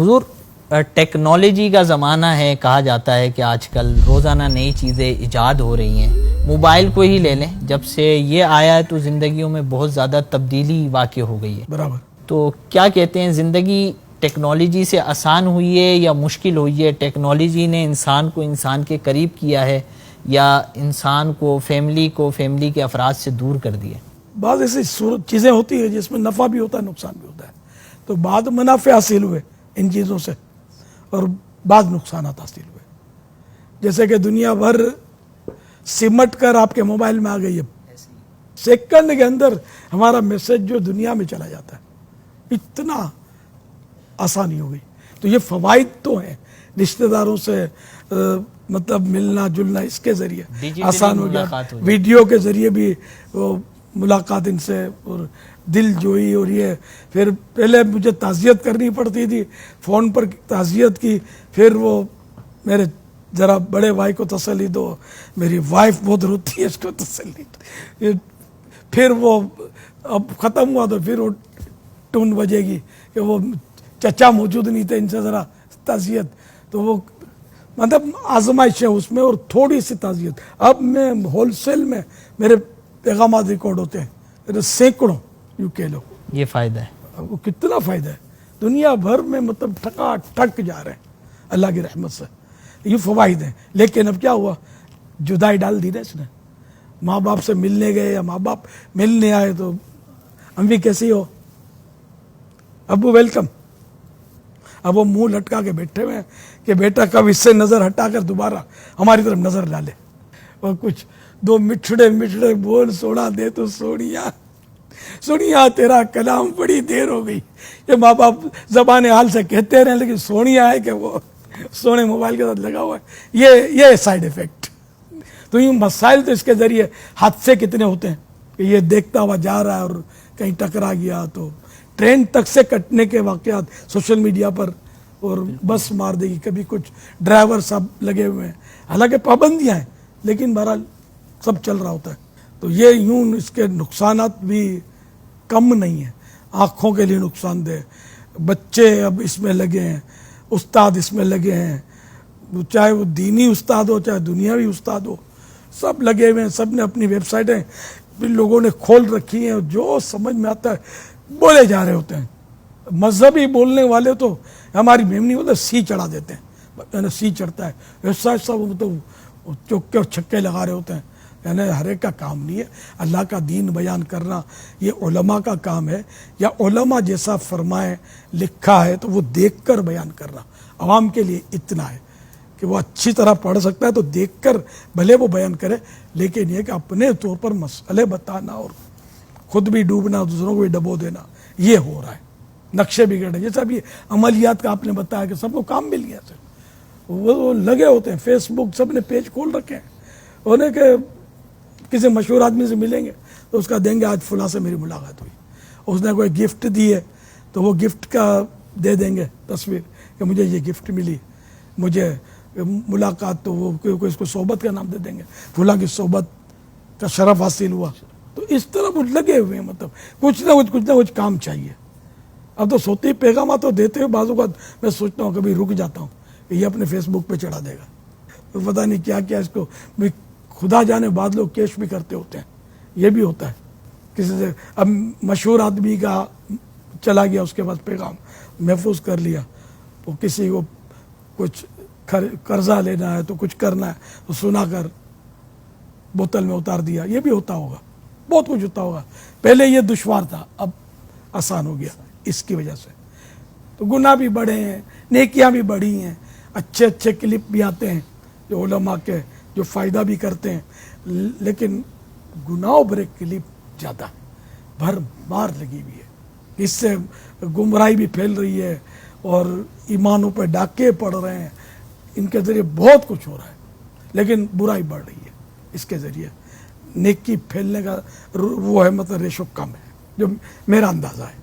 حضور ٹیکنالوجی کا زمانہ ہے، کہا جاتا ہے کہ آج کل روزانہ نئی چیزیں ایجاد ہو رہی ہیں. موبائل کو ہی لے لیں، جب سے یہ آیا ہے تو زندگیوں میں بہت زیادہ تبدیلی واقع ہو گئی ہے. برابر. تو کیا کہتے ہیں، زندگی ٹیکنالوجی سے آسان ہوئی ہے یا مشکل ہوئی ہے؟ ٹیکنالوجی نے انسان کو انسان کے قریب کیا ہے یا انسان کو فیملی کے افراد سے دور کر دیا؟ بعض ایسی چیزیں ہوتی ہیں جس میں نفع بھی ہوتا ہے، نقصان بھی ہوتا ہے. تو بعض منافع حاصل ہوئے ان چیزوں سے اور بعض نقصانات حاصل ہوئے. جیسے کہ دنیا بھر سمٹ کر آپ کے موبائل میں آ گئی ہے، سیکنڈ کے اندر ہمارا میسج جو دنیا میں چلا جاتا ہے، اتنا آسانی ہو گئی. تو یہ فوائد تو ہیں، رشتہ داروں سے مطلب ملنا جلنا اس کے ذریعے آسان ہو گیا، ویڈیو کے ذریعے بھی ملاقات ان سے اور دل جوئی. اور یہ پھر پہلے مجھے تعزیت کرنی پڑتی تھی، فون پر تعزیت کی، پھر وہ میرے ذرا بڑے بھائی کو تسلی دو، میری وائف بہت روتی ہے اس کو تسلی دو. پھر وہ اب ختم ہوا تو پھر وہ ٹون بجے گی کہ وہ چچا موجود نہیں تھے، ان سے ذرا تعزیت. تو وہ مطلب آزمائش ہے اس میں اور تھوڑی سی تعزیت. اب میں ہول سیل میں میرے پیغامات ریکارڈ ہوتے ہیں، میرے سینکڑوں یوں کہہ لو. یہ فائدہ ہے. وہ کتنا فائدہ ہے، دنیا بھر میں مطلب ٹھکا ٹھک جا رہے ہیں اللہ کی رحمت سے. یہ فوائد ہیں. لیکن اب کیا ہوا، جدائی ڈال دی نا اس نے. ماں باپ سے ملنے گئے یا ماں باپ ملنے آئے تو امی کیسی ہو، ابو ویلکم. اب وہ منہ لٹکا کے بیٹھے ہوئے ہیں کہ بیٹا کب اس سے نظر ہٹا کر دوبارہ ہماری طرف نظر ڈالے. اور کچھ دو مٹھڑے بول سوڑا دے تو سونیا تیرا کلام بڑی دیر ہو گئی. یہ ماں باپ زبان حال سے کہتے رہے، لیکن سونیا ہے کہ وہ سونے موبائل کے ساتھ لگا ہوا ہے. یہ سائیڈ ایفیکٹ. تو یہ مسائل تو اس کے ذریعے حادثے کتنے ہوتے ہیں کہ یہ دیکھتا ہوا جا رہا ہے اور کہیں ٹکرا گیا تو ٹرین تک سے کٹنے کے واقعات سوشل میڈیا پر، اور بس مار دے گی. کبھی کچھ ڈرائیور سب لگے ہوئے ہیں، حالانکہ پابندیاں ہیں لیکن بہرحال سب چل رہا ہوتا ہے. تو یہ یوں اس کے نقصانات بھی کم نہیں ہیں. آنکھوں کے لیے نقصان دہ، بچے اب اس میں لگے ہیں، استاد اس میں لگے ہیں، چاہے وہ دینی استاد ہو چاہے دنیاوی استاد ہو، سب لگے ہوئے ہیں. سب نے اپنی ویب سائٹیں لوگوں نے کھول رکھی ہیں، جو سمجھ میں آتا ہے بولے جا رہے ہوتے ہیں. مذہبی بولنے والے تو ہماری میمنی بولتے سی چڑھا دیتے ہیں، یعنی سی چڑھتا ہے ایسا ایسا، وہ تو چوکے اور چھکے لگا رہے ہوتے ہیں. یعنی ہر ایک کا کام نہیں ہے اللہ کا دین بیان کرنا، یہ علماء کا کام ہے. یا علماء جیسا فرمائے لکھا ہے تو وہ دیکھ کر بیان کرنا. عوام کے لیے اتنا ہے کہ وہ اچھی طرح پڑھ سکتا ہے تو دیکھ کر بھلے وہ بیان کرے، لیکن یہ کہ اپنے طور پر مسئلے بتانا اور خود بھی ڈوبنا دوسروں کو بھی ڈبو دینا، یہ ہو رہا ہے. نقشے بگڑے، جیسا بھی عملیات کا آپ نے بتایا کہ سب کو کام مل گیا، وہ لگے ہوتے ہیں. فیس بک سب نے پیج کھول رکھے ہیں، انہیں کہ کسی مشہور آدمی سے ملیں گے تو اس کا دیں گے آج فلاں سے میری ملاقات ہوئی، اس نے کوئی گفٹ دی ہے تو وہ گفٹ کا دے دیں گے تصویر کہ مجھے یہ گفٹ ملی، مجھے ملاقات، تو وہ اس کو صحبت کا نام دے دیں گے، فلاں کی صحبت کا شرف حاصل ہوا. تو اس طرح وہ لگے ہوئے ہیں، مطلب کچھ نہ کچھ کام چاہیے. اب تو سوتی پیغامات تو دیتے ہوئے بعض اوقات میں سوچتا ہوں، کبھی رک جاتا ہوں کہ یہ اپنے فیس بک پہ چڑھا دے گا، تو پتہ نہیں کیا کیا اس کو. خدا جانے بعض لوگ کیش بھی کرتے ہوتے ہیں، یہ بھی ہوتا ہے. کسی سے اب مشہور آدمی کا چلا گیا، اس کے پاس پیغام محفوظ کر لیا، وہ کسی کو کچھ قرضہ لینا ہے تو کچھ کرنا ہے تو سنا کر بوتل میں اتار دیا. یہ بھی ہوتا ہوگا، بہت کچھ ہوتا ہوگا. پہلے یہ دشوار تھا، اب آسان ہو گیا اس کی وجہ سے. تو گناہ بھی بڑھے ہیں، نیکیاں بھی بڑھی ہیں، اچھے کلپ بھی آتے ہیں جو علماء کے جو فائدہ بھی کرتے ہیں، لیکن گناہوں بھرے کلپ زیادہ بھر مار لگی ہوئی ہے. اس سے گمراہی بھی پھیل رہی ہے اور ایمانوں پہ ڈاکے پڑ رہے ہیں. ان کے ذریعے بہت کچھ ہو رہا ہے، لیکن برائی بڑھ رہی ہے اس کے ذریعے. نیکی پھیلنے کا وہ ہے مطلب ریشو کم ہے، جو میرا اندازہ ہے.